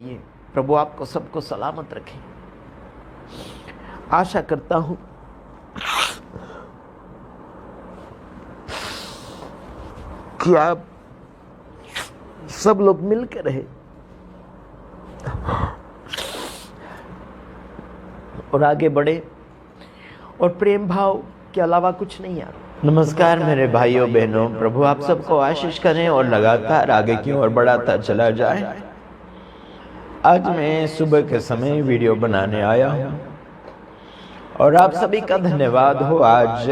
ये प्रभु आपको सबको सलामत रखे। आशा करता हूं कि आप सब लोग मिलकर रहे और आगे बढ़े और प्रेम भाव के अलावा कुछ नहीं यार। नमस्कार मेरे भाइयों बहनों, प्रभु आप सबको आशीष करें और लगातार आगे की ओर बढ़ाता चला जाए। आज मैं सुबह के समय वीडियो बनाने आया हूं और आप सभी का धन्यवाद हो। आज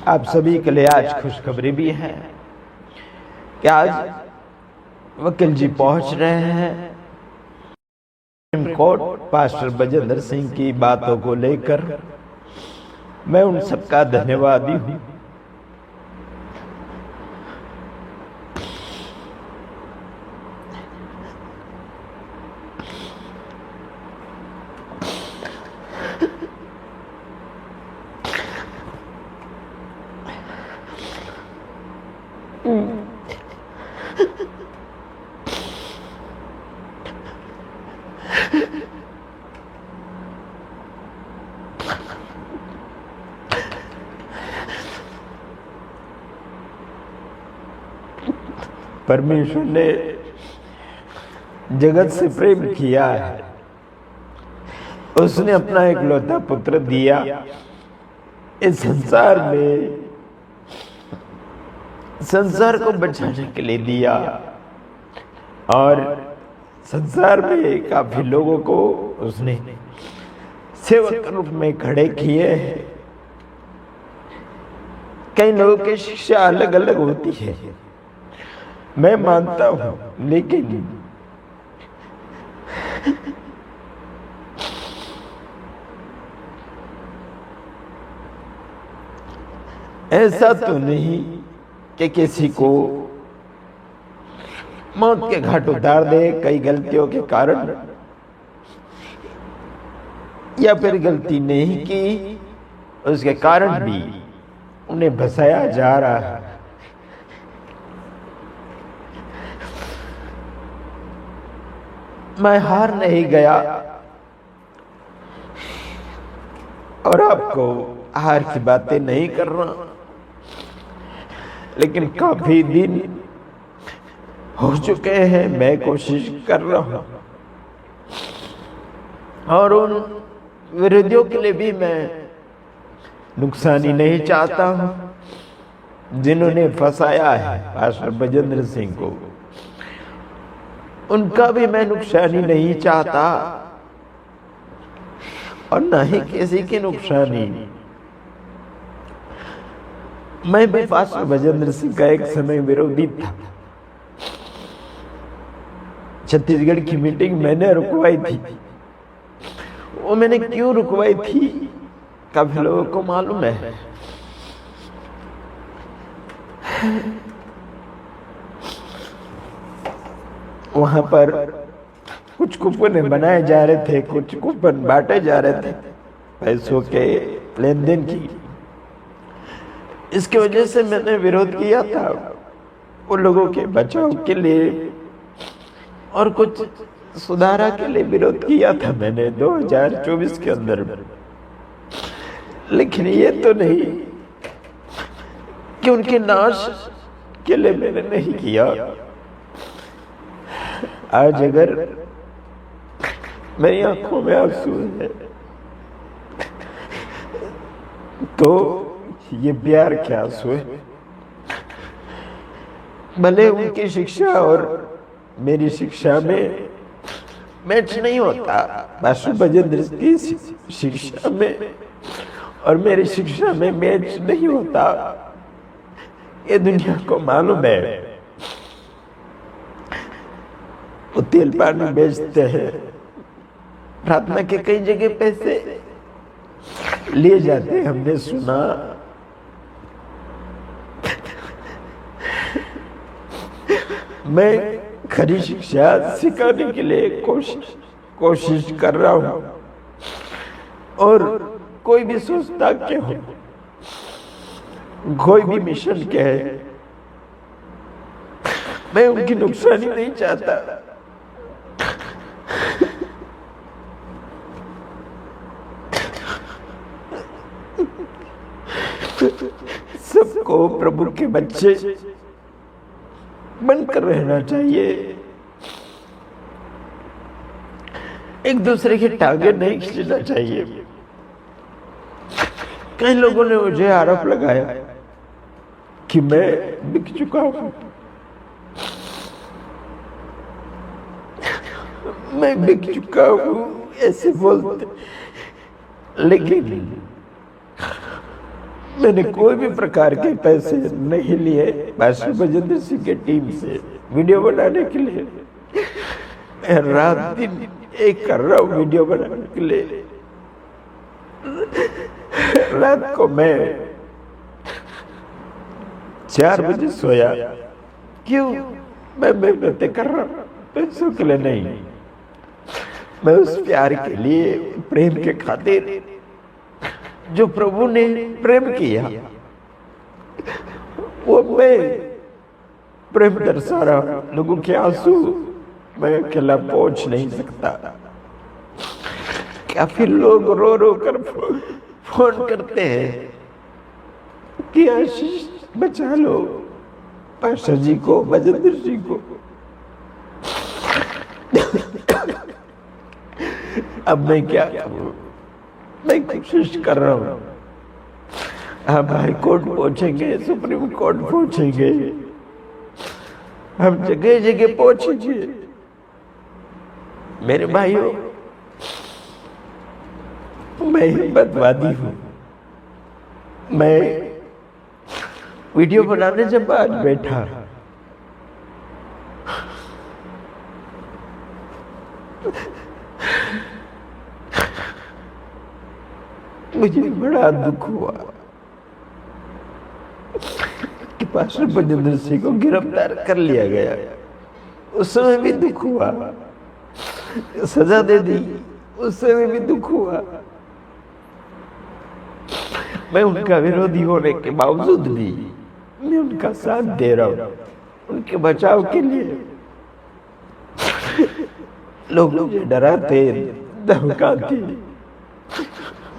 आप सभी के लिए आज खुशखबरी भी है कि आज वकील जी पहुंच रहे हैं supreme court pastor Bajinder Singh की बातों को लेकर। मैं उन सबका धन्यवादी हूं। परमेश्वर ने जगत से प्रेम किया है, उसने अपना इकलौता पुत्र दिया इस संसार में, संसार को बचाने के लिए दिया और संसार में काफी लोगों को उसने सेवक के रूप में खड़े किए हैं। कई लोगों की शिक्षा अलग अलग होती है, मैं मानता हूं, लेकिन ऐसा तो नहीं कि किसी को मौत के घाट उतार दे कई गलतियों के कारण, या फिर गलती नहीं की उसके कारण भी उन्हें बसाया जा रहा है। मैं हार नहीं गया और आपको हार की बातें नहीं कर रहा, लेकिन काफी दिन हो चुके हैं, मैं कोशिश कर रहा हूं और उन विरोधियों के लिए भी मैं नुकसानी नहीं चाहता हूं जिन्होंने फंसाया है पास्टर बजेंद्र सिंह को, उनका भी मैं नुकसानी नहीं चाहता और न ही किसी की नुकसानी। मैं भी पास्टर बजेंद्र सिंह का एक समय विरोधी था। छत्तीसगढ़ की मीटिंग मैंने रुकवाई थी। वो मैंने क्यों रुकवाई थी काफी लोगों को मालूम है। वहां पर कुछ कूपन बनाए जा रहे थे, कुछ कूपन बांटे जा रहे थे पैसों के लेन देन की। इसकी वजह से मैंने विरोध किया था उन लोगों के बचाव के लिए और कुछ सुधारा के लिए विरोध किया था मैंने 2024 के अंदर। लेकिन ये तो नहीं कि उनके नाश के लिए मैंने नहीं किया। आज अगर मेरी आंखों में आंसू है तो ये प्यार के आंसू है। भले उनकी शिक्षा और मेरी शिक्षा में मैच नहीं होता, पास्टर बजेंद्र की शिक्षा में और मेरी शिक्षा में मैच नहीं होता, ये दुनिया को मालूम है। वो तेल पानी बेचते हैं, प्रार्थना के कई जगह पैसे लिए जाते हैं, हमने सुना। मैं खरी शिक्षा सिखाने के लिए कोशिश कर रहा हूं और कोई भी सोचता क्या हो, कोई भी मिशन क्या है, मैं उनकी नुकसानी नहीं चाहता, सबको प्रभु के बच्चे बनकर रहना चाहिए, एक दूसरे की टांगे नहीं खींचना चाहिए। कई लोगों ने मुझे आरोप लगाया कि मैं बिक चुका हूं, मैं बिक चुका हूं, ऐसे बोलते, लेकिन मैंने कोई भी प्रकार के पैसे नहीं लिए पास्टर बजेंद्र सिंह के टीम से वीडियो बनाने के लिए। मैं रात दिन एक कर रहा हूँ वीडियो बनाने के लिए। रात को मैं 4 बजे सोया। क्यों? मैं मेहनतें कर रहा हूँ, पैसों के लिए नहीं, मैं उस प्यार के लिए, प्रेम के खातिर जो प्रभु ने प्रेम किया, वो मैं प्रेम दर्शा रहा। लोगों के आंसू मैं अकेला पहुंच नहीं सकता। काफी लोग रो रो कर फोन करते हैं कि आशीष बचा लो पास्टर जी को, बजेंद्र सिंह को। अब मैं क्या करूं? मैं कोशिश कर रहा हूं। हम हाई कोर्ट पहुंचेंगे, सुप्रीम कोर्ट पहुंचेंगे, हम जगह जगह पहुंचेंगे। मेरे भाइयों, मैं हिम्मतवादी हूं। मैं वीडियो बनाने जब आज बैठा, मुझे बड़ा दुख हुआ कि पास्टर बजेंद्र सिंह को गिरफ्तार कर लिया गया। उस समय भी दुख हुआ, सजा दे दी, उस समय भी दुख हुआ। मैं उनका विरोधी होने के बावजूद भी मैं उनका साथ दे रहा हूं, उनके बचाव के लिए। लोग मुझे डराते, धमकाते,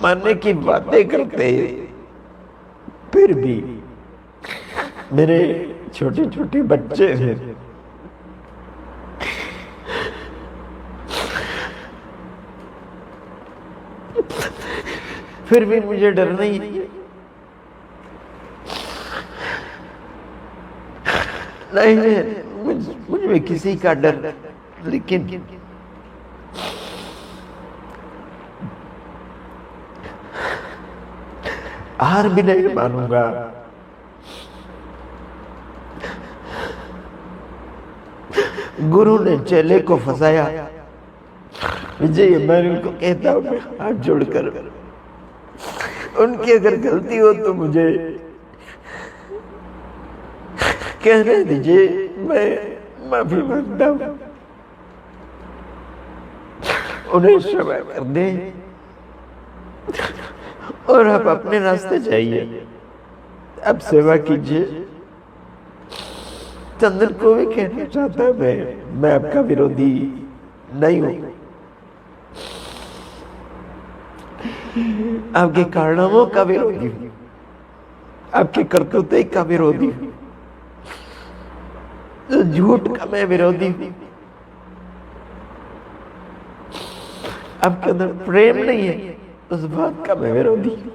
मारने की बातें करते, फिर भी मेरे छोटे छोटे बच्चे हैं, फिर भी मुझे डर नहीं। नहीं, मुझ में किसी का डर, लेकिन हार भी नहीं मानूंगा। गुरु ने चेले को फंसाया। विजय, मैं उनको कहता हूं, हाथ जोड़कर, उनकी अगर गलती हो तो मुझे कहने दीजिए, मैं माफी मांगता हूं। उन्हें क्षमा कर दें और आप अपने रास्ते जाइए, अब सेवा कीजिए। चंदन को भी कहना चाहता मैं आपका विरोधी नहीं हूं, आपके कारनामों का विरोधी हूं, आपके करतूते का विरोधी हूं, झूठ का मैं विरोधी हूं। आपके अंदर प्रेम नहीं है, उस बात का मैं विरोधी हूं।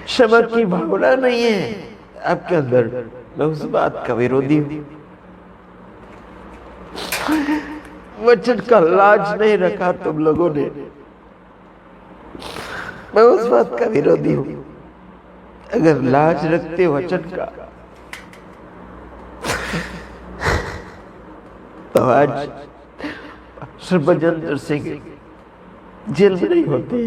क्षमा की भावना नहीं है आपके अंदर, मैं उस बात का विरोधी हूं। वचन का लाज नहीं रखा तुम लोगों ने, मैं उस बात का विरोधी हूं। अगर लाज रखते वचन का तो आज श्री बजेंद्र सिंह जेल में नहीं होते।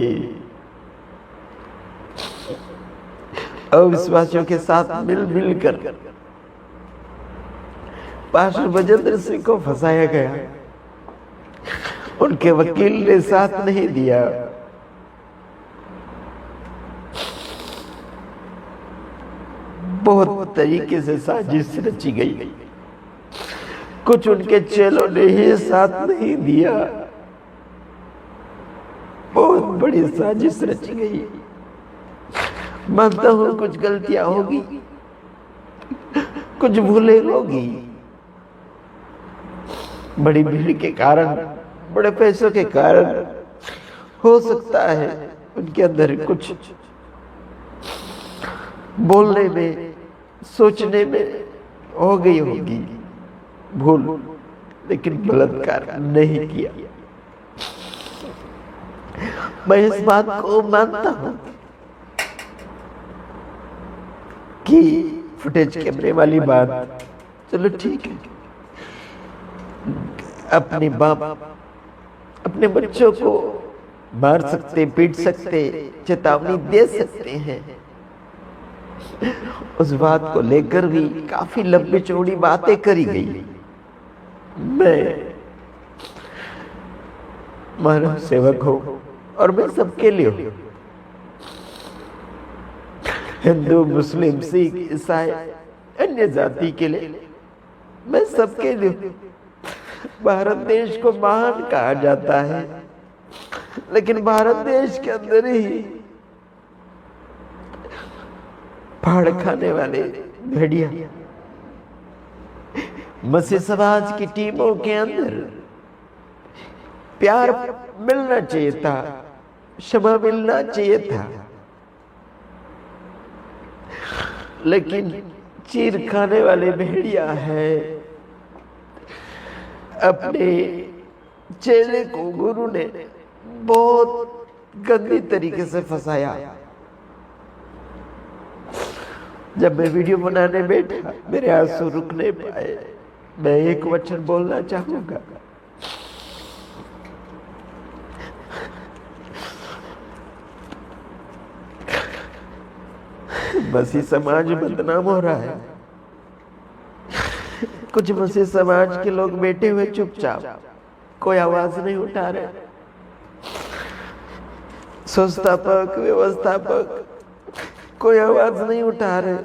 अविश्वासियों के साथ मिलकर पास्टर बजेंद्र सिंह को फंसाया गया। उनके वकील ने साथ नहीं दिया। बहुत तरीके से साजिश रची गई। कुछ उनके चेलों ने ही साथ नहीं दिया। बहुत बड़ी साजिश रची गई। मानता हूं कुछ गलतियां होगी, कुछ भूलें होगी, बड़ी भीड़ के कारण, बड़े पैसों के कारण हो सकता है उनके अंदर कुछ बोलने में, सोचने में हो गई होगी भूल, लेकिन बलात्कार नहीं किया। मैं इस बात को मानता हूं कि फुटेज कैमरे वाली बात चलो ठीक है, अपने बाप अपने बच्चों को मार सकते, पीट सकते, चेतावनी दे सकते हैं। उस बात को लेकर भी काफी लंबी चौड़ी बातें करी गई। मैं मानव सेवक हूं और मैं सबके लिए हूं, हिंदू, मुस्लिम, सिख, ईसाई, अन्य जाति के लिए, मैं सबके लिए। भारत देश को महान कहा जाता है, लेकिन भारत देश के अंदर ही फाड़ खाने वाले भेड़िया मसीह समाज की टीमों के अंदर प्यार मिलना चाहिए था, क्षमा मिलना चाहिए था, लेकिन चीर खाने वाले भेड़िया है। अपने चेले को गुरु ने बहुत गंदी तरीके से फंसाया। जब मैं वीडियो बनाने बैठा, मेरे आंसू रुक नहीं पाए। मैं एक वचन बोलना चाहूंगा, मसीह समाज बदनाम हो रहा है। कुछ मसीह समाज के लोग बैठे हुए चुपचाप, कोई आवाज नहीं उठा रहे। संस्थापक, व्यवस्थापक कोई आवाज नहीं उठा रहे।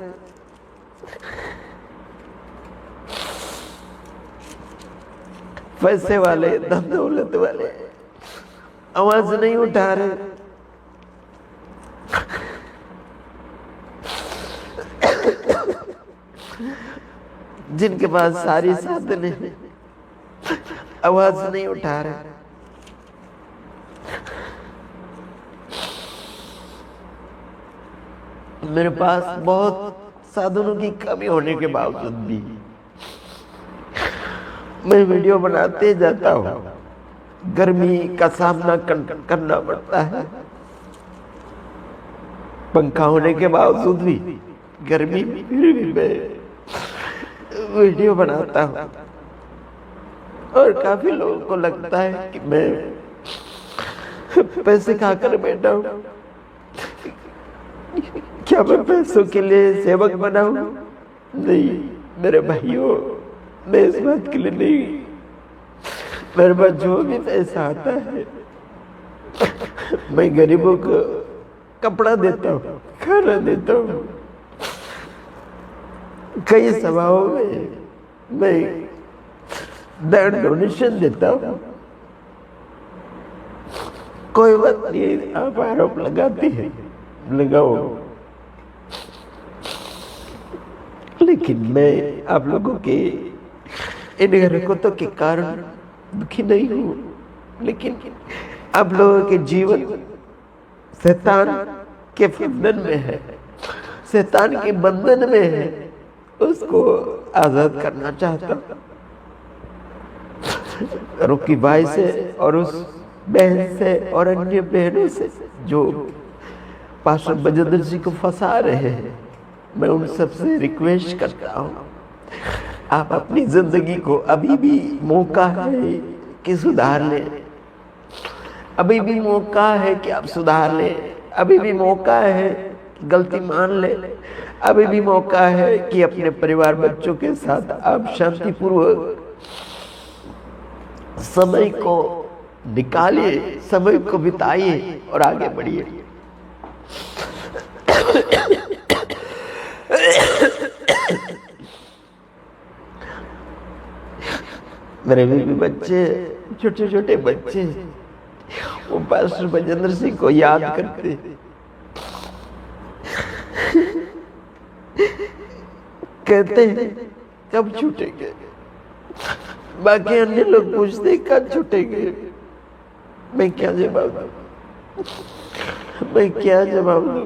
पैसे वाले, धन दौलत वाले आवाज नहीं उठा रहे। जिनके पास सारी साधन है, आवाज नहीं उठा रहे। मेरे पास बहुत साधनों की कमी होने के बावजूद भी मैं वीडियो बनाते जाता हूँ। गर्मी का सामना करना पड़ता है, पंखा होने के बावजूद भी गर्मी में फिर भी मैं वीडियो बनाता हूँ। और काफी लोगों को लगता है कि मैं पैसे खाकर बैठा हूँ। क्या मैं पैसों के लिए सेवक बना हूं? नहीं मेरे भाइयों, मैं इस बात के लिए नहीं। मेरे पास जो भी पैसा आता है मैं गरीबों को कपड़ा देता हूँ, खाना देता हूँ। कई सभाओं में मैं दान डोनेशन देता हूँ। कोई बात नहीं, आप आरोप लगाती है, लगाओ, लेकिन मैं आप लोगों के इन हरकतों के कारण दुखी नहीं हूं। लेकिन आप लोगों के जीवन शैतान के बंधन में है, शैतान के बंधन में है, उसको आजाद करना चाहता हूं। रुकी भाई से और उस बहन से और अन्य बहनों से जो पास्टर बजेंद्र जी को फंसा रहे हैं, मैं उन सबसे रिक्वेस्ट करता हूँ, आप अपनी जिंदगी को अभी भी मौका है कि सुधार लें। अभी भी मौका है कि आप सुधार लें। अभी भी मौका है कि गलती मान लें। अभी भी मौका है कि अपने परिवार बच्चों के साथ आप शांतिपूर्वक समय को निकालिए, समय को बिताइए और आगे बढ़िए। मेरे भी बच्चे, छोटे छोटे बच्चे, वो पास्टर बजेंद्र सिंह को याद करते, कहते हैं कब छूटेंगे, बाकी अन्य लोग पूछते हैं कब छूटेंगे। मैं क्या जवाब दूं, मैं क्या जवाब दूं?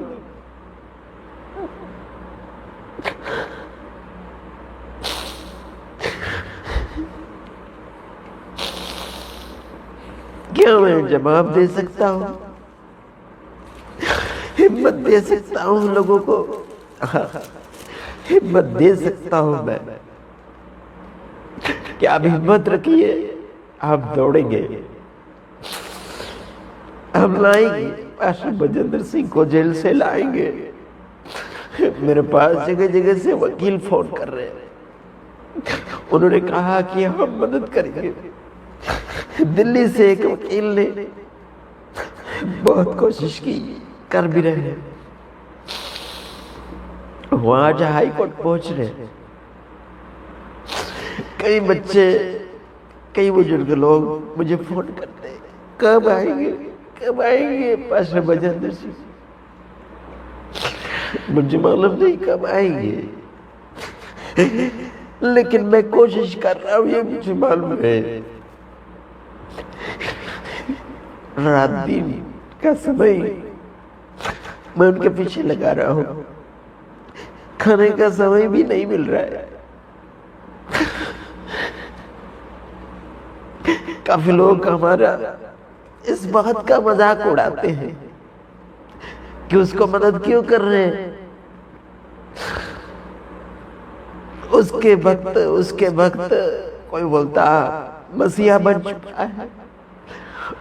क्या मैं जवाब दे सकता हूं, हिम्मत दे सकता हूं लोगों को? हिम्मत दे सकता हूं मैं कि आप हिम्मत रखिए, आप दौड़ेंगे, हम लाएंगे पास्टर बजेंद्र सिंह को जेल से लाएंगे। मेरे पास जगह जगह से वकील फोन कर रहे हैं, उन्होंने कहा कि हम मदद करेंगे। दिल्ली से एक वकील ने बहुत कोशिश की, कर भी रहे हैं, वहां आज हाई कोर्ट पहुंच रहे हैं। कई बच्चे, कई बुजुर्ग लोग मुझे फोन करते हैं, कब आएंगे, कब आएंगे पास्टर बजेंद्र सिंह? मुझे मालूम नहीं कब आएंगे, लेकिन मैं कोशिश कर रहा हूं, ये मुझे मालूम है। रात दिन का समय मैं उनके पीछे लगा रहा हूं, खाने का समय भी नहीं मिल रहा है। काफी लोग हमारा इस बात का मजाक उड़ाते हैं कि उसको मदद क्यों कर रहे हैं। उसके वक्त कोई बोलता मसीहा बन चुका है,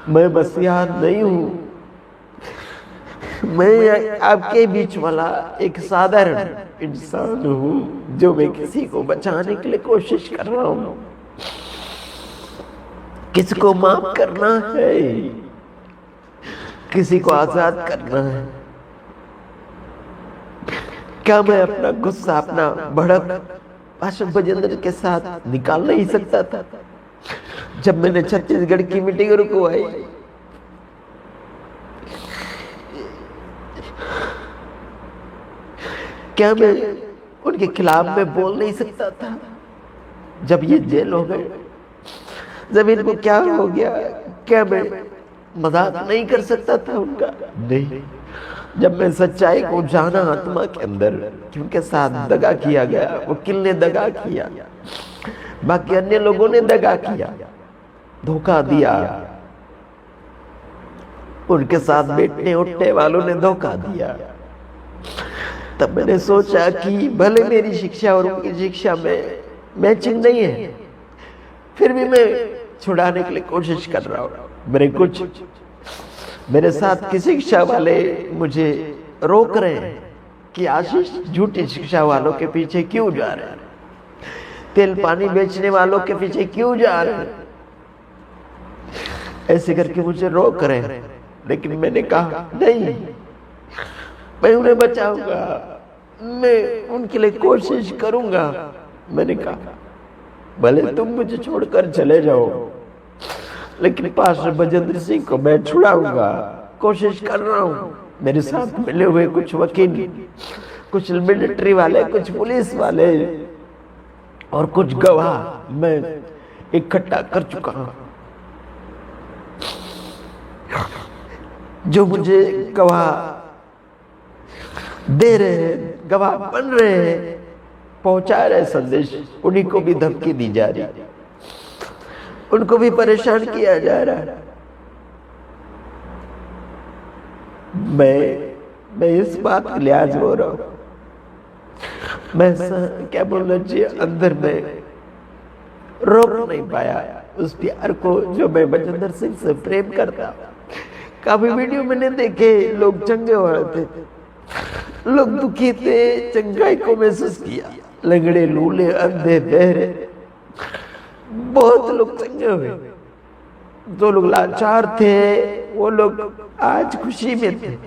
मैं मसीहा नहीं हूं, मैं आपके बीच वाला एक साधारण इंसान हूं जो मैं किसी को बचाने के लिए कोशिश कर रहा हूं। किसी को माफ करना है, किसी को आजाद करना है। क्या मैं अपना गुस्सा, अपना भड़क पास्टर बजेंद्र के साथ निकाल नहीं सकता था जब मैंने छत्तीसगढ़ की मीटिंग रुकवाई? क्या मैं उनके खिलाफ में बोल नहीं सकता था जब ये जेल हो गए, जब इनको क्या हो गया? क्या मैं मजाक नहीं कर सकता था उनका? नहीं। जब मैं सच्चाई को जाना आत्मा के अंदर कि उनके साथ दगा किया गया, वकील ने दगा किया, बाकी अन्य लोगों ने दगा किया, धोखा दिया, उनके साथ बैठने उठने वालों ने धोखा दिया, तब मैंने सोचा कि भले मेरी शिक्षा और उनकी शिक्षा में मैचिंग नहीं है, फिर भी मैं छुड़ाने के लिए कोशिश कर रहा हूं। मेरे साथ की शिक्षा वाले मुझे रोक रहे हैं कि आशीष झूठी शिक्षा वालों के पीछे क्यों जा रहे हैं, तेल पानी बेचने वालों के पीछे क्यों जा रहे हैं, ऐसे करके मुझे रोक रहे हैं। लेकिन मैंने कहा नहीं, मैं उन्हें बचाऊंगा, मैं उनके लिए कोशिश करूंगा। मैंने कहा भले तुम मुझे छोड़कर चले जाओ, लेकिन पास्टर बजेंद्र सिंह को मैं छुड़ाऊंगा, कोशिश कर रहा हूं। मेरे साथ मिले हुए कुछ वकील, कुछ मिलिट्री वाले, कुछ पुलिस वाले और कुछ गवाह मैं इकट्ठा कर चुका हूं जो मुझे गवाह दे रहे हैं, गवाह बन रहे हैं, पहुंचा रहे संदेश। उन्हीं को भी धमकी दी जा रही है, उनको भी परेशान किया जा रहा है। मैं इस बात के लिए आज हो रहा हूं। मैं क्या बोलना चाहिए, अंदर में रोक नहीं पाया उस प्यार को जो मैं बजेंद्र सिंह से प्रेम करता। काफी वीडियो मैंने देखे, लोग चंगे हो रहे थे, लोग दुखी थे, चंगाई को महसूस किया। लंगड़े, लूले, अंधे, बहरे, बहुत लोग चंगे हुए। जो लोग लाचार थे वो लोग आज खुशी में थे।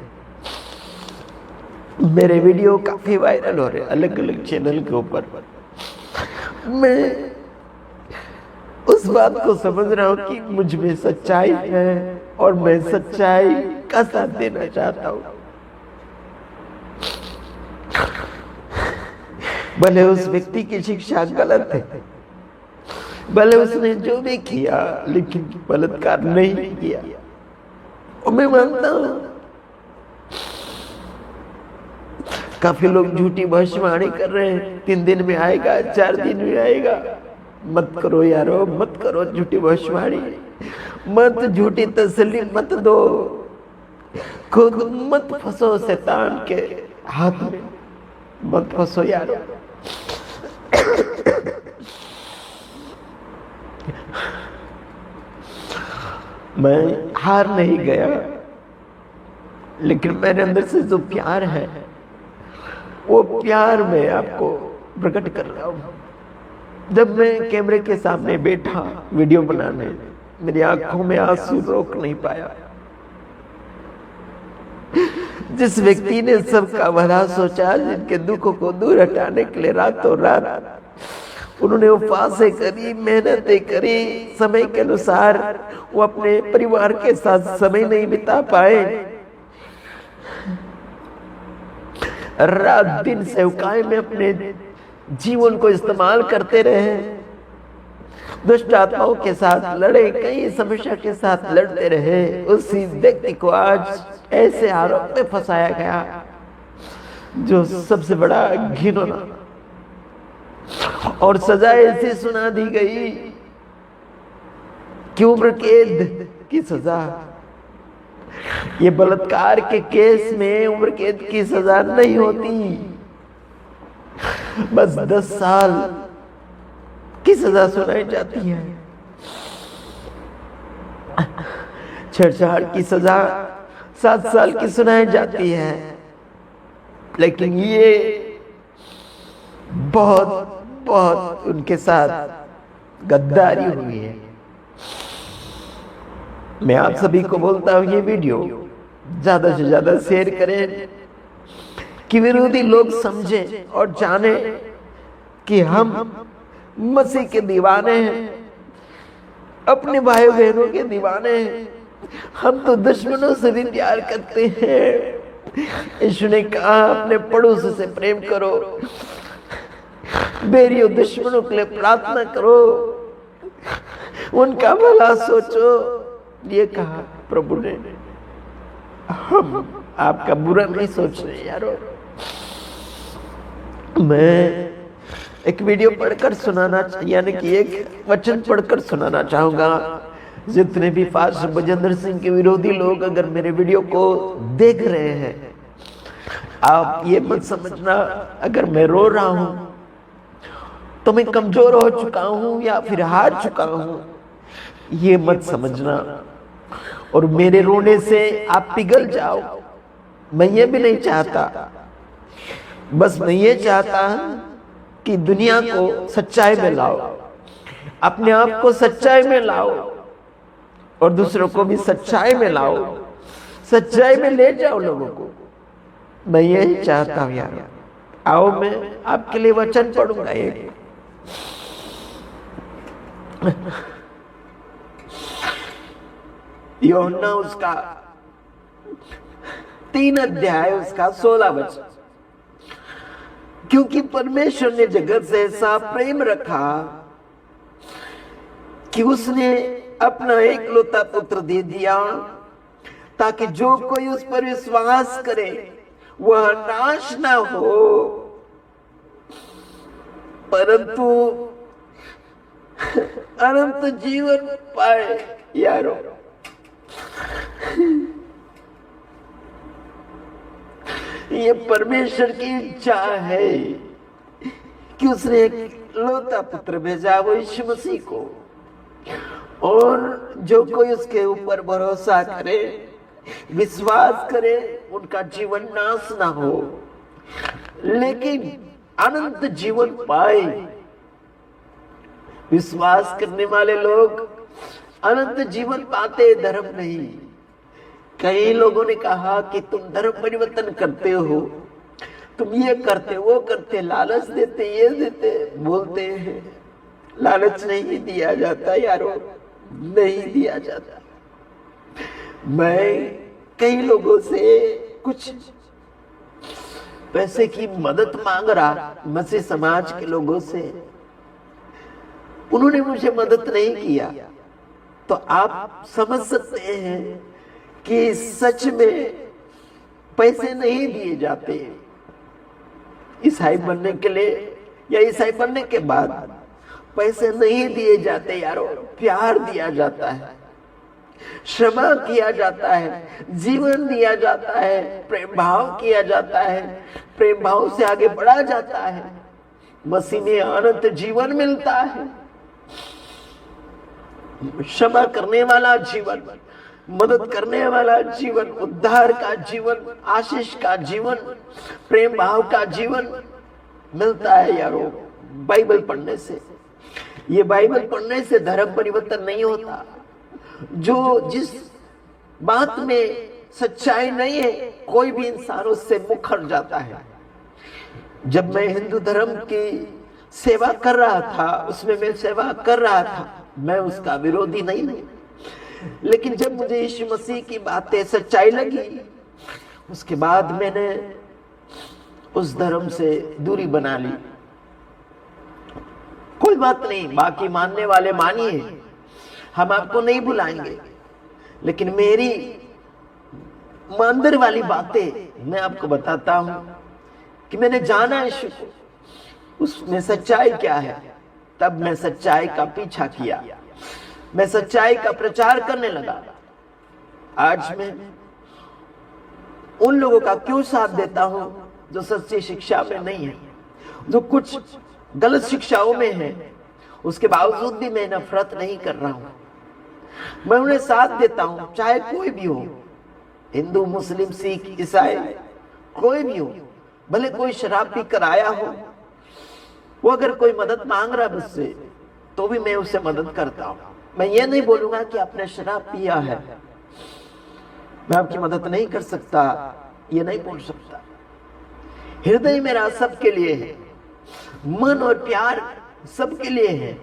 मेरे वीडियो काफी वायरल हो रहे अलग अलग चैनल के ऊपर। मैं उस बात को समझ रहा हूं कि मुझ में सच्चाई है और मैं सच्चाई का साथ देना चाहता हूं। भले उस व्यक्ति की शिक्षा गलत है, भले उसने जो भी किया, लेकिन बलात्कार नहीं किया। और मैं मानता हूं काफी लोग झूठी भविष्यवाणी कर रहे हैं, 3 दिन में आएगा, 4 दिन में आएगा। मत करो यारो, मत करो झूठी भविष्यवाणी, मत झूठी तसल्ली मत दो, खुद मत फंसो शैतान के हाथ में, मत फंसो यारो। मैं हार नहीं गया, लेकिन मेरे अंदर से जो प्यार है वो प्यार मैं आपको प्रकट कर रहा हूं। जब मैं कैमरे के सामने बैठा वीडियो बनाने, मेरी आंखों में आंसू रोक नहीं पाया। जिस व्यक्ति ने सबका भला सोचा, जिनके दुखों को दूर हटाने के लिए रातों रात उन्होंने उपवासें करी, मेहनतें करी, समय के अनुसार वो अपने परिवार के साथ समय नहीं बिता पाए, रात दिन सेवकाई में अपने जीवन को इस्तेमाल करते रहे, दुष्ट आत्माओं के साथ लड़े, कई समस्या के साथ लड़ते रहे, उसी व्यक्ति को आज ऐसे आरोप में फंसाया गया जो सबसे बड़ा घिनौना, और सजा ऐसी सुना दी गई कि उम्र कैद की सजा। ये बलात्कार के केस में उम्र कैद की सजा नहीं होती, बस 10 साल की सजा सुनाई जाती है। छेड़छाड़ की सजा 7 साल की सुनाई जाती है, लेकिन ये बहुत बहुत उनके साथ गद्दारी हुई है। मैं आप सभी को बोलता हूं, ये वीडियो ज्यादा से ज्यादा शेयर करें कि विरोधी लोग समझें और जाने कि हम मसीह के दीवाने हैं, अपने भाई बहनों के दीवाने हैं, हम तो दुश्मनों से भी प्यार करते हैं। यीशु ने कहा अपने पड़ोसी से प्रेम करो, बैरियों दुश्मनों के लिए प्रार्थना करो, उनका भला सोचो, ये कहा प्रभु ने। हम आपका बुरा नहीं सोच रहे यारो। मैं एक वीडियो पढ़कर सुनाना, यानी कि एक वचन पढ़कर सुनाना चाहूंगा। जितने भी फास्ट बजेंद्र सिंह के विरोधी लोग अगर मेरे वीडियो को देख रहे हैं, आप ये मत समझना अगर मैं रो रहा हूं तो मैं कमजोर हो चुका हूं या फिर हार चुका हूं, ये मत समझना और मेरे रोने से आप पिघल जाओ। मैं ये भी नहीं चाहता, बस मैं ये चाहता कि दुनिया को सच्चाई में लाओ, अपने आप को सच्चाई में लाओ और दूसरों को भी सच्चाई में लाओ, सच्चाई में ले जाओ लोगों को। मैं यही चाहता हूं यार। आओ मैं आपके लिए वचन पढ़ूंगा एक। यूहन्ना उसका 3 अध्याय उसका 16 वचन। क्योंकि परमेश्वर ने जगत से ऐसा प्रेम रखा कि उसने अपना एकलौता पुत्र दे दिया, ताकि जो कोई उस पर विश्वास करे वह नाश ना हो परंतु अनंत जीवन पाए। यारो ये परमेश्वर की इच्छा है कि उसने एक लौता पुत्र भेजा, वो यीशु मसीह को, और जो कोई उसके ऊपर भरोसा करे, विश्वास करे, उनका जीवन नाश ना हो लेकिन अनंत जीवन पाए। विश्वास करने वाले लोग अनंत जीवन पाते, धर्म नहीं। कई लोगों ने कहा कि तुम धर्म परिवर्तन करते हो, तुम ये करते वो करते, लालच देते, ये देते, बोलते हैं। लालच नहीं दिया जाता यारो, नहीं दिया जाता। मैं कई लोगों से कुछ पैसे की मदद मांग रहा मसीह समाज के लोगों से, उन्होंने मुझे मदद नहीं किया, तो आप समझ सकते हैं कि सच में पैसे नहीं दिए जाते। ईसाई बनने के लिए या ईसाई बनने के बाद पैसे नहीं दिए जाते यारो, प्यार दिया जाता है, क्षमा किया जाता है, जीवन दिया जाता है, प्रेम भाव किया जाता है, प्रेम भाव से आगे बढ़ा जाता है, मसीह में अनंत जीवन मिलता है। क्षमा करने वाला जीवन, मदद करने वाला जीवन, उद्धार का जीवन, आशीष का जीवन, प्रेम भाव का जीवन मिलता है यारो बाइबल पढ़ने से। ये बाइबल पढ़ने से धर्म परिवर्तन नहीं होता। जो जिस बात में सच्चाई नहीं है, कोई भी इंसान उससे मुखर जाता है। जब मैं हिंदू धर्म की सेवा कर रहा था, उसमें मैं सेवा कर रहा था, मैं उसका विरोधी नहीं हूं, लेकिन जब मुझे यीशु मसीह की बातें सच्चाई लगी, उसके बाद मैंने उस धर्म से दूरी बना ली। कोई बात नहीं, बाकी मानने वाले मानिए, हम आपको नहीं बुलाएंगे, लेकिन मेरी अंदर वाली बातें मैं आपको बताता हूं कि मैंने जाना यीशु को, उसमें सच्चाई क्या है। तब मैं सच्चाई का पीछा किया, मैं सच्चाई का प्रचार करने लगा। आज मैं उन लोगों का क्यों साथ देता हूं जो सच्ची शिक्षा में नहीं है, जो कुछ गलत शिक्षाओं में है, उसके बावजूद भी मैं नफरत नहीं कर रहा हूं, मैं उन्हें साथ देता हूं, चाहे कोई भी हो, हिंदू, मुस्लिम, सिख, ईसाई, कोई भी हो, भले कोई शराब पी कर आया हो, वो अगर कोई मदद मांग रहा है मुझसे, तो भी मैं उससे मदद करता हूं। मैं ये नहीं बोलूंगा कि आपने शराब पिया है, मैं आपकी मदद नहीं कर सकता, ये नहीं बोल सकता। हृदय मेरा सबके लिए है, मन और प्यार सबके लिए है,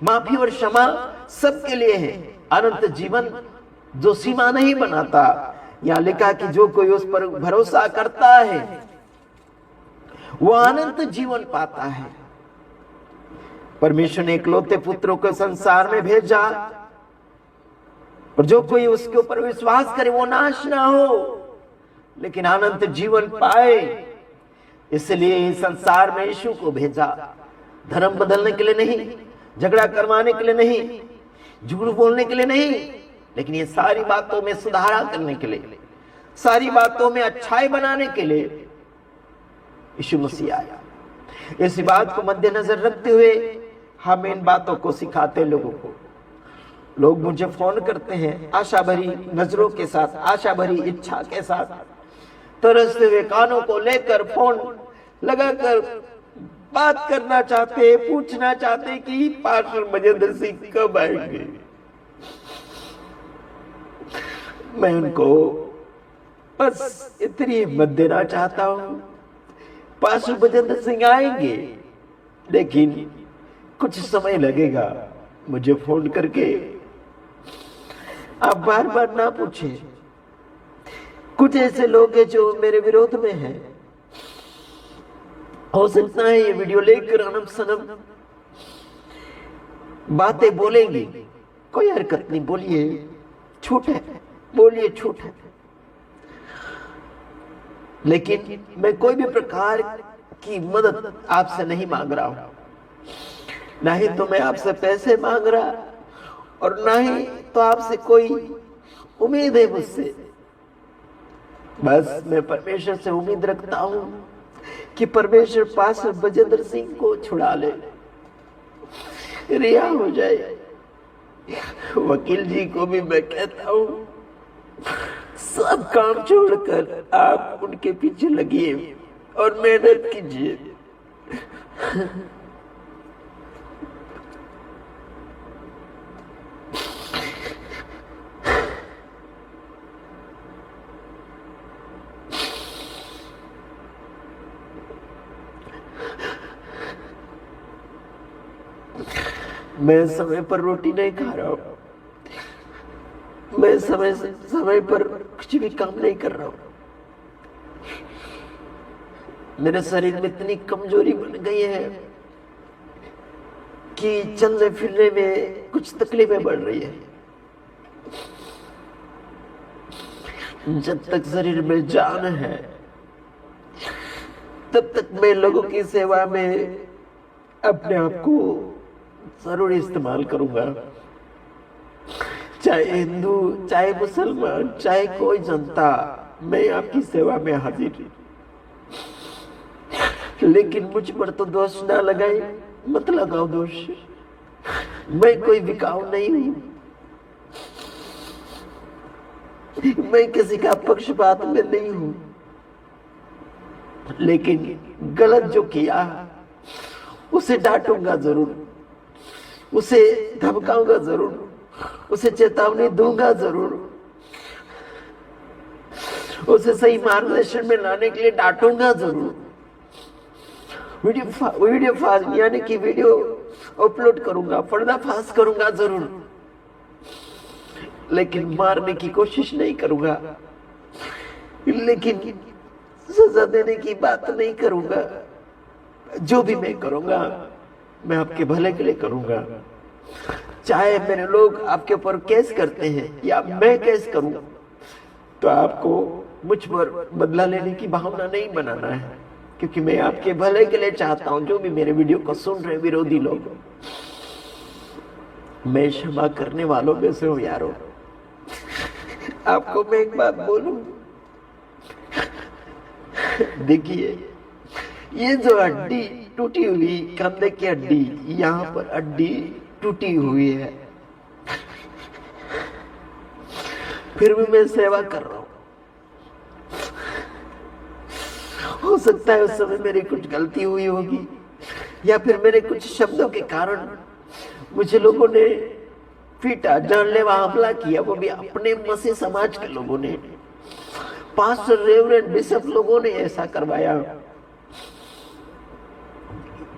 माफी और क्षमा सबके लिए है, अनंत जीवन जो सीमा नहीं बनाता। यहां लिखा कि जो कोई उस पर भरोसा करता है वो अनंत जीवन पाता है। परमेश्वर ने इकलौते पुत्रों को संसार में भेजा, और जो कोई उसके ऊपर विश्वास करे वो नाश ना हो लेकिन अनंत जीवन पाए। इसलिए संसार में यीशु को भेजा, धर्म बदलने के लिए नहीं, झगड़ा करवाने के लिए नहीं, झूठ बोलने के लिए नहीं, लेकिन ये सारी बातों में सुधार करने के लिए, सारी बातों में अच्छाई बनाने के लिए यीशु मसीह आया। इस बात को मद्देनजर रखते हुए हम इन बातों को सिखाते लोगों को। लोग मुझे फोन करते हैं आशा भरी नजरों के साथ, आशा भरी इच्छा के साथ, तरसते हुए कानों को लेकर फोन लगाकर बात करना चाहते, पूछना चाहते कि पास्टर मजेंद्र सिंह कब आएंगे। मैं उनको बस इतनी हिम्मत देना चाहता हूं, पास्टर मजेंद्र सिंह आएंगे, लेकिन कुछ समय लगेगा। मुझे फोन करके आप बार बार ना पूछें। कुछ ऐसे लोग हैं जो मेरे विरोध में हैं, हो सकता है ये वीडियो लेकर अनम सनम बातें बोलेंगी, कोई हरकत नहीं, बोलिए, छूट है, बोलिए, छूट है। लेकिन मैं कोई भी प्रकार की मदद आपसे नहीं मांग रहा हूं, ना ही तो मैं आपसे पैसे मांग रहा, और ना ही तो आपसे कोई उम्मीद है मुझसे। बस मैं परमेश्वर से उम्मीद रखता हूं कि परमेश्वर पास्टर मजेंद्र सिंह को छुड़ा ले, रिहा हो जाए। वकील जी को भी मैं कहता हूं, सब काम छोड़कर आप उनके पीछे लगिए और मेहनत कीजिए। मैं समय पर रोटी नहीं खा रहा हूं, मैं समय पर कुछ भी काम नहीं कर रहा हूं। मेरे शरीर में इतनी कमजोरी बन गई है कि चलने फिरने में कुछ तकलीफें बढ़ रही है। जब तक शरीर में जान है तब तक मैं लोगों की सेवा में अपने आप को जरूर इस्तेमाल करूंगा, चाहे हिंदू, चाहे मुसलमान, चाहे कोई जनता, मैं आपकी सेवा में हाजिर। लेकिन मुझ पर तो दोष ना लगाए, मत लगाओ दोष। मैं कोई बिकाऊ नहीं हूं, मैं किसी का पक्षपात में नहीं हूं, लेकिन गलत जो किया उसे डांटूंगा जरूर, उसे धमकाऊंगा जरूर, उसे चेतावनी दूंगा जरूर, उसे सही मार्गदर्शन में लाने के लिए डांटूंगा जरूर। वीडियो यानी कि वीडियो अपलोड करूंगा, पर्दाफाश करूंगा जरूर, लेकिन मारने की कोशिश नहीं करूंगा, लेकिन सजा देने की बात नहीं करूंगा। जो भी मैं करूंगा मैं आपके भले के लिए करूंगा। चाहे मेरे लोग आपके ऊपर केस करते हैं या मैं केस करूं, तो आपको मुझ पर बदला लेने की भावना नहीं बनाना है, क्योंकि मैं आपके भले के लिए चाहता हूं। जो भी मेरे वीडियो को सुन रहे विरोधी लोग, मैं क्षमा करने वालों में से हूं यारों। आपको मैं एक बात बोलूं, देखिए ये जो हड्डी टूटी हुई, कंधे की हड्डी, यहाँ पर हड्डी टूटी हुई है, फिर भी मैं सेवा कर रहा हूं। हो सकता है उस समय मेरी कुछ गलती हुई होगी, या फिर मेरे कुछ शब्दों के कारण मुझे लोगों ने पीटा, जानलेवा हमला किया, वो भी अपने मसीह समाज के लोगों ने, पास्टर, रेवरेंड, बिशप लोगों ने ऐसा करवाया।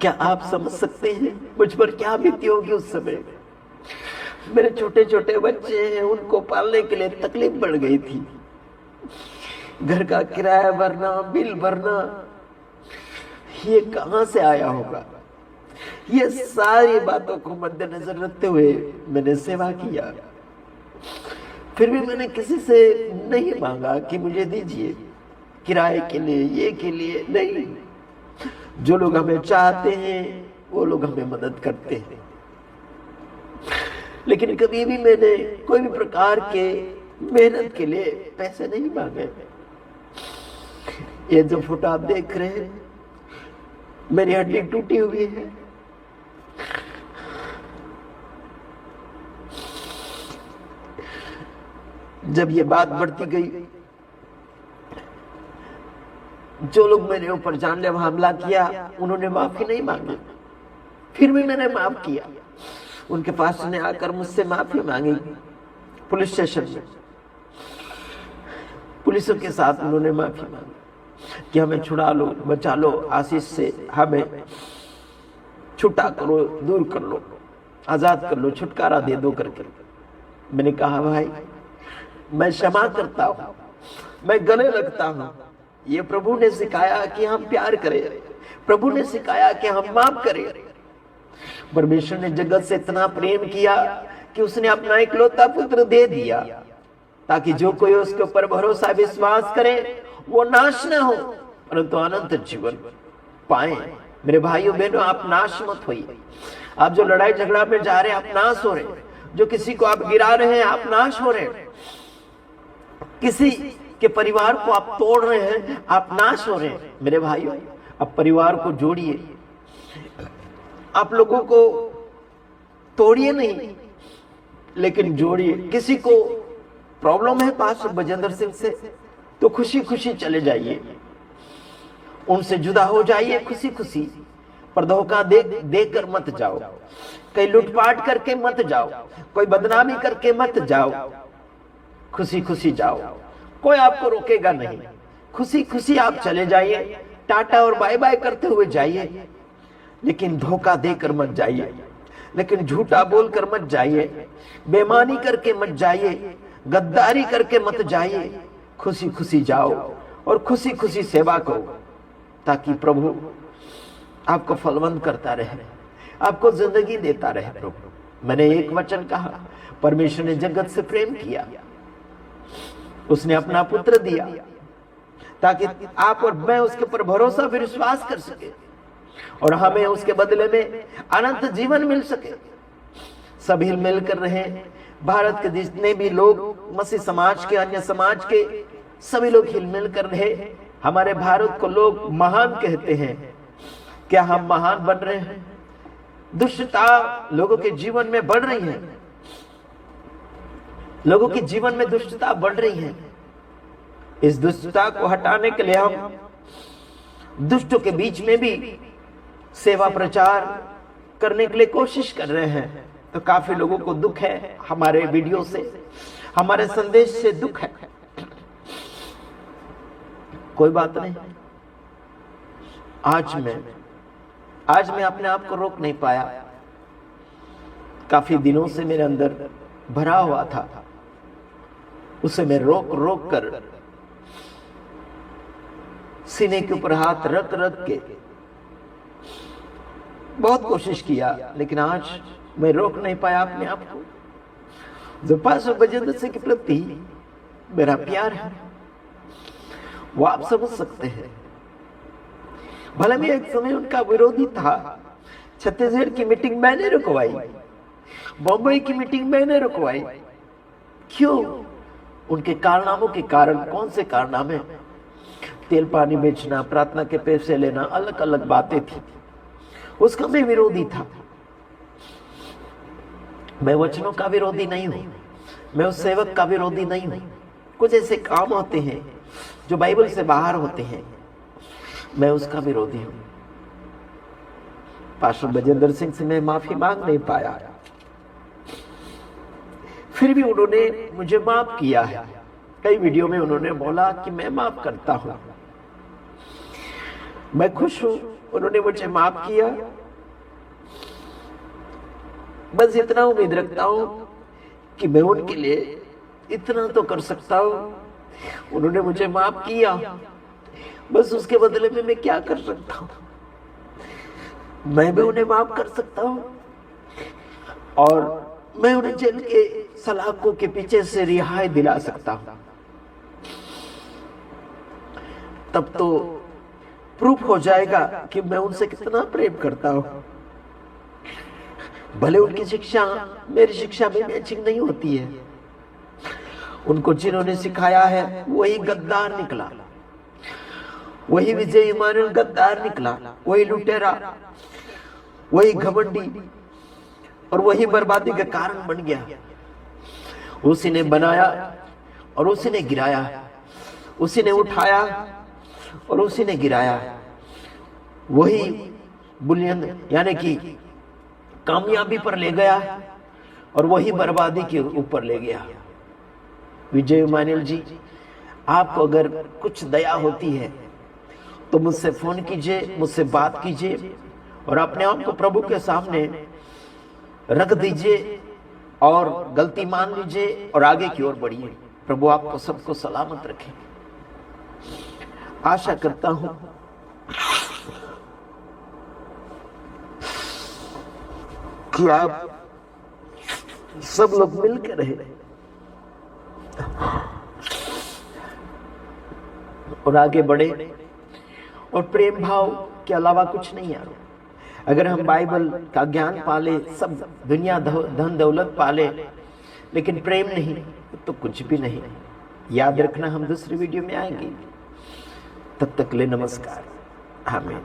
क्या आप समझ सकते हैं मुझ पर क्या बीती होगी उस समय? मेरे छोटे छोटे बच्चे हैं, उनको पालने के लिए तकलीफ बढ़ गई थी। घर का किराया भरना, बिल भरना, ये कहां से आया होगा? ये सारी बातों को मद्देनजर रखते हुए मैंने सेवा किया। फिर भी मैंने किसी से नहीं मांगा कि मुझे दीजिए किराए के लिए, ये के लिए नहीं। जो लोग हमें चाहते हैं वो लोग हमें मदद करते हैं, लेकिन कभी भी मैंने कोई भी प्रकार के मेहनत के लिए पैसे नहीं मांगे। ये जो फोटो आप देख रहे हैं, मेरी हड्डी टूटी हुई है, जब ये बात बढ़ती गई, जो लोग मेरे ऊपर जानलेवा हमला किया उन्होंने माफी नहीं मांगी, फिर भी मैंने माफ किया। उनके पास ने आकर मुझसे माफी मांगी पुलिस स्टेशन में, पुलिसों के साथ उन्होंने माफी मांगी कि हमें छुड़ा लो, बचा लो, आशीष से हमें छुटा करो, दूर कर लो, आजाद कर लो, छुटकारा दे दो करके। मैंने कहा भाई मैं क्षमा करता हूं, मैं गले लगता हूं। ये प्रभु ने सिखाया कि हम प्यार करें, प्रभु ने सिखाया कि हम माफ करें। परमेश्वर ने जगत से इतना प्रेम किया कि उसने अपना इकलौता पुत्र दे दिया, ताकि जो कोई उसके ऊपर भरोसा विश्वास करे वो नाश न हो परंतु अनंत जीवन पाए। मेरे भाइयों बहनों, आप नाश मत होइए। आप जो लड़ाई झगड़ा में जा रहे हैं, आप नाश हो रहे हैं। जो किसी को आप गिरा रहे हैं, आप नाश हो रहे हैं। किसी के परिवार को आप तोड़ रहे हैं, आप नाश हो रहे हैं। मेरे भाइयों, अब परिवार को जोड़िए, आप लोगों को तोड़िए नहीं, लेकिन जोड़िए। किसी को प्रॉब्लम है पास बजेंद्र सिंह से, तो खुशी खुशी चले जाइए, उनसे जुदा हो जाइए खुशी खुशी, पर धोखा देकर मत जाओ, कहीं लूटपाट करके मत जाओ, कोई बदनामी करके मत जाओ, खुशी खुशी जाओ, कोई आपको रोकेगा नहीं। खुशी खुशी आप चले जाइए, टाटा और बाय बाय करते हुए जाइए, लेकिन धोखा देकर मत जाइए, लेकिन झूठा बोलकर मत जाइए, बेईमानी करके मत जाइए, गद्दारी करके मत जाइए। खुशी खुशी जाओ और खुशी खुशी सेवा करो। ताकि प्रभु आपको फलवंत करता रहे, आपको जिंदगी देता रहे। प्रभु, मैंने एक वचन कहा, परमेश्वर ने जगत से प्रेम किया, उसने अपना पुत्र दिया ताकि आप और मैं उसके ऊपर भरोसा फिर विश्वास कर सके और हमें उसके बदले में अनंत जीवन मिल सके। सब हिल मिल कर रहे, भारत के जितने भी लोग, मसीह समाज के, अन्य समाज के सभी लोग हिल मिल कर रहे। हमारे भारत को लोग महान कहते हैं, क्या हम महान बन रहे हैं? दुष्टता लोगों के जीवन में बढ़ रही है, लोगों के जीवन में दुष्टता बढ़ रही है। इस दुष्टता को हटाने के लिए हम दुष्टों के बीच में भी सेवा प्रचार करने के लिए कोशिश कर रहे हैं। तो काफी लोगों को दुख है, हमारे वीडियो से, हमारे संदेश से दुख है। कोई बात नहीं, आज मैं अपने आप को रोक नहीं पाया। काफी दिनों से मेरे अंदर भरा हुआ था, उसे मैं रोक कर सीने के ऊपर हाथ रख के बहुत कोशिश किया, लेकिन आज मैं रोक नहीं पाया अपने आप को। जो पास्टर बजेंद्र सिंह के प्रति मेरा प्यार है वो आप समझ सकते हैं। भले मैं एक समय उनका विरोधी था, छत्तीसगढ़ की मीटिंग मैंने रुकवाई, बॉम्बे की मीटिंग मैंने रुकवाई। क्यों? उनके कारनामों के कारण। कौन से कारनामे? तेल पानी बेचना, प्रार्थना के पैसे लेना, अलग अलग बातें थी, उसका मैं विरोधी था। मैं वचनों का विरोधी नहीं हूं, मैं उस सेवक का विरोधी नहीं हूं। कुछ ऐसे काम होते हैं जो बाइबल से बाहर होते हैं, मैं उसका विरोधी हूं। पास्टर बजेंद्र सिंह से मैं माफी मांग नहीं पाया, फिर भी उन्होंने मुझे माफ किया है। कई वीडियो में उन्होंने बोला कि मैं माफ करता हूं। मैं खुश हूं, उन्होंने मुझे माफ किया। बस इतना उम्मीद रखता हूं कि मैं उनके लिए इतना तो कर सकता हूं। उन्होंने मुझे माफ किया, बस उसके बदले में मैं क्या कर सकता हूं? मैं भी उन्हें माफ कर सकता हूं और मैं उन्हें जेल के सलाखों के पीछे से रिहाई दिला सकता हूं। तब तो प्रूफ हो जाएगा कि मैं उनसे कितना प्रेम करता हूं। भले उनकी शिक्षा मेरी शिक्षा में मैचिंग नहीं होती है, उनको जिन्होंने सिखाया है वही गद्दार निकला, वही विजय इमानुएल गद्दार निकला, वही लुटेरा, वही घमंडी और वही बर्बादी का कारण बन गया। उसी ने बनाया और उसी ने गिराया, उसी ने उठाया और उसी ने गिराया। वही बुलंद यानी कि कामयाबी पर ले गया और वही बर्बादी के ऊपर ले गया। विजय इमानुएल जी, आपको अगर कुछ दया होती है तो मुझसे फोन कीजिए, मुझसे बात कीजिए और अपने आप को प्रभु के सामने रख दीजिए और गलती मान लीजिए और आगे की ओर बढ़िए। प्रभु आपको सबको सलामत रखे। आशा करता हूं कि आप सब लोग मिलकर रहे और आगे बढ़े और प्रेम भाव के अलावा कुछ नहीं है। अगर हम बाइबल का ज्ञान पाले, सब दुनिया धन दौलत पाले, लेकिन प्रेम नहीं तो कुछ भी नहीं। याद रखना, हम दूसरी वीडियो में आएंगे। तब तक ले नमस्कार, आमीन।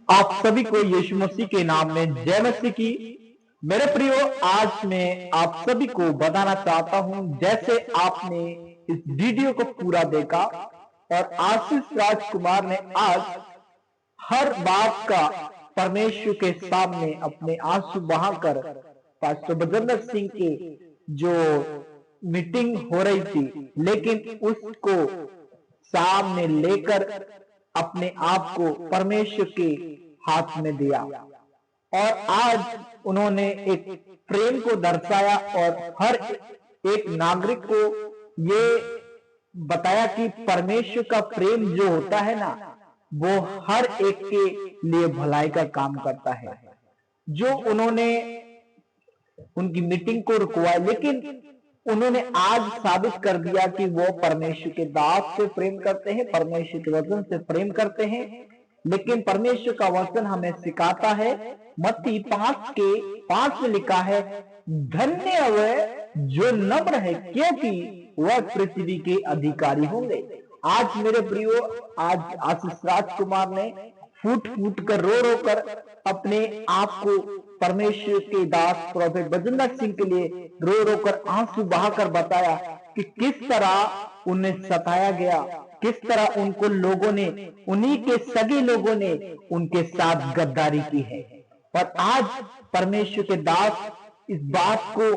आप सभी को यीशु मसीह के नाम में जय मसीह की। मेरे प्रियो, आज मैं आप सभी को बताना चाहता हूं, जैसे आपने इस वीडियो को पूरा देखा और आशीष राजकुमार ने आज हर बात का परमेश्वर के सामने अपने आंसू बहाकर पास्टर बजेंद्र सिंह के जो मीटिंग हो रही थी, लेकिन उसको सामने लेकर अपने आप को परमेश्वर के हाथ में दिया और आज उन्होंने एक प्रेम को दर्शाया और हर एक नागरिक को ये बताया कि परमेश्वर का प्रेम जो होता है ना, वो हर एक के लिए भलाई का काम करता है। जो उन्होंने उनकी मीटिंग को रुकवाया, लेकिन उन्होंने आज साबित कर दिया कि वो परमेश्वर के दास से प्रेम करते हैं, परमेश्वर के वचन से प्रेम करते हैं। लेकिन परमेश्वर का वचन हमें सिखाता है, मत्ती 5:5 में लिखा है, धन्य वह जो नम्र है, क्योंकि वह पृथ्वी के अधिकारी होंगे। आज मेरे प्रियो, आज आशीष राजकुमार ने फूट फूट कर रो रो कर अपने आप को परमेश्वर के दास प्रोफेट बजेंद्र सिंह के लिए रो रो कर आंसू बहाकर बताया कि किस तरह उन्हें सताया गया, किस तरह उनको लोगों ने, उन्हीं के सगे लोगों ने उनके साथ गद्दारी की है। और आज परमेश्वर के दास इस बात को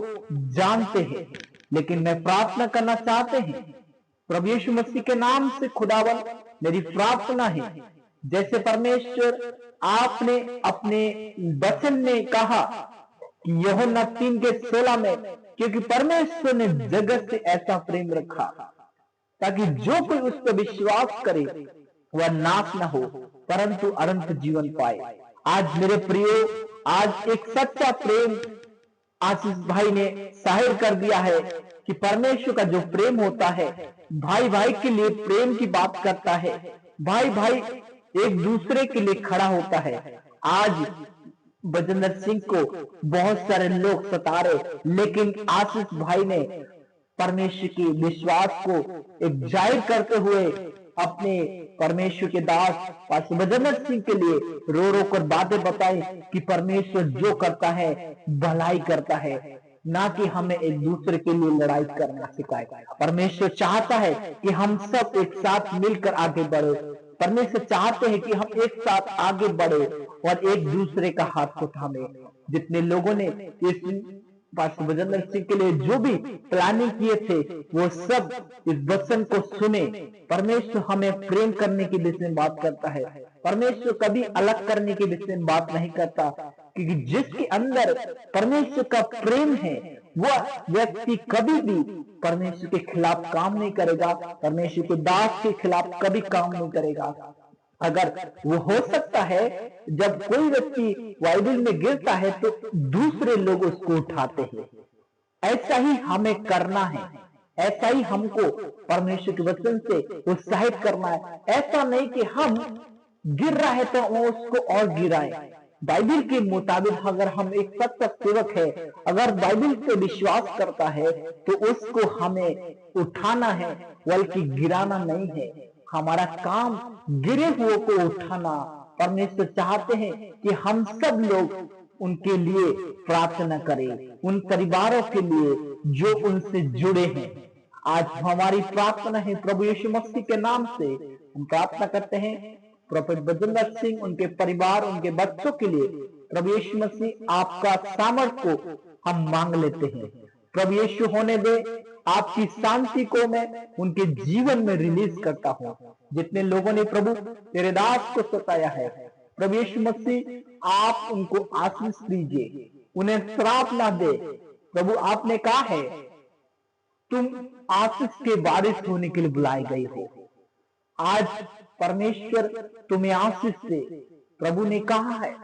जानते हैं, लेकिन मैं प्रार्थना करना चाहते हैं प्रभु यीशु मसीह के नाम से, खुदावन मेरी प्रार्थना है, जैसे परमेश्वर आपने अपने वचन में कहा कि यूहन्ना 3:16 में, क्योंकि परमेश्वर ने जगत से ऐसा प्रेम रखा ताकि जो कोई उस पर विश्वास करे वह नाश न हो परंतु अनंत जीवन पाए। आज मेरे प्रियो, आज एक सच्चा प्रेम आशीष भाई ने जाहिर कर दिया है कि परमेश्वर का जो प्रेम होता है, भाई भाई के लिए प्रेम की बात करता है, भाई भाई एक दूसरे के लिए खड़ा होता है। आज बजेंद्र सिंह को बहुत सारे लोग सता रहे, लेकिन आशीष भाई ने परमेश्वर के विश्वास को एक जाहिर करते हुए अपने परमेश्वर के दास पास्टर बजेंद्र सिंह के लिए रो रो कर बातें बताई कि परमेश्वर जो करता है भलाई करता है, ना कि हमें एक दूसरे के लिए लड़ाई करना सिखाए। परमेश्वर चाहता है कि हम सब एक साथ मिलकर आगे बढ़े। परमेश्वर चाहते हैं कि हम एक साथ आगे बढ़े और एक दूसरे का हाथ को थामे। जितने लोगों ने इस पास्टर बजेंद्र सिंह के लिए जो भी प्लानिंग किए थे, वो सब इस वचन को सुने। परमेश्वर हमें प्रेम करने की विषय में बात करता है, परमेश्वर कभी अलग करने की विषय में बात नहीं करता, क्योंकि जिसके अंदर परमेश्वर का प्रेम है वह व्यक्ति कभी भी परमेश्वर के खिलाफ काम नहीं करेगा, परमेश्वर के दास के खिलाफ कभी काम नहीं करेगा। अगर वो हो सकता है जब कोई व्यक्ति बाइबल में गिरता है तो दूसरे लोग उसको उठाते हैं, ऐसा ही हमें करना है, ऐसा ही हमको परमेश्वर के वचन से उत्साहित करना है। ऐसा नहीं कि हम गिर रहा है तो वो उसको और गिराए। बाइबल के मुताबिक अगर हम एक सच्चा सेवक है, अगर बाइबल पे विश्वास करता है तो उसको हमें उठाना है, बल्कि गिराना नहीं है। हमारा काम गिरे हुए को उठाना। परमेश्वर चाहते हैं कि हम सब लोग उनके लिए प्रार्थना करें, उन परिवारों के लिए जो उनसे जुड़े हैं। आज हमारी प्रार्थना है प्रभु यीशु मसीह के नाम से हम प्रार्थना करते हैं प्रोफेट बजेंद्र सिंह, उनके परिवार, उनके बच्चों के लिए। प्रभु यीशु मसीह आपका सामर्थ्य को हम मांग लेते हैं। प्रभु यीशु होने दे, आपकी शांति को मैं उनके जीवन में रिलीज करता हूँ। जितने लोगों ने प्रभु तेरे दास को सताया है, प्रभु यीशु मसीह आप उनको आशीष दीजिए, उन्हें श्राप ना दे। प्रभु आपने कहा है तुम आशीष के बारिश होने के लिए बुलाए गए हो। आज परमेश्वर तुम्हें आशीष दे। प्रभु ने कहा है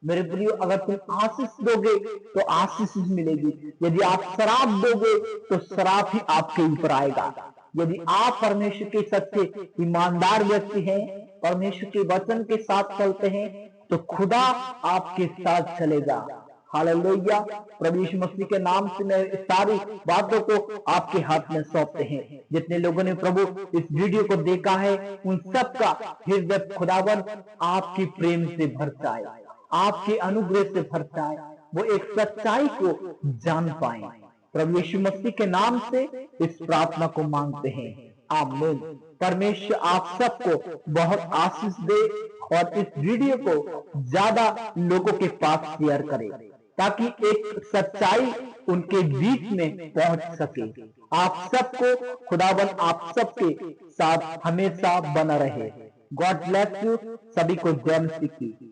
मेरे प्रियो, अगर तुम आशीष दोगे तो आशीष मिलेगी, यदि आप शराब दोगे तो शराब ही आपके ऊपर आएगा। यदि आप परमेश्वर के सच्चे ईमानदार व्यक्ति हैं, परमेश्वर के वचन के साथ चलते हैं, तो खुदा आपके साथ चलेगा। हालेलुया। प्रभु यीशु मसीह के नाम से मैं इस सारी बातों को आपके हाथ में सौंपते हैं। जितने लोगों ने प्रभु इस वीडियो को देखा है, उन सब का हृदय खुदावन आपकी प्रेम से भर जाए, आपके अनुग्रह से भर जाए, वो एक सच्चाई को जान पाए। प्रभु यीशु मसीह के नाम से इस प्रार्थना को मांगते हैं, आमीन। परमेश्वर आप सबको बहुत आशीष दे और इस वीडियो को ज्यादा लोगों के पास शेयर करें, ताकि एक सच्चाई उनके बीच में पहुंच सके। आप सबको खुदावन आप सबके साथ हमेशा बना रहे। God bless you. सभी को जय मसीह की।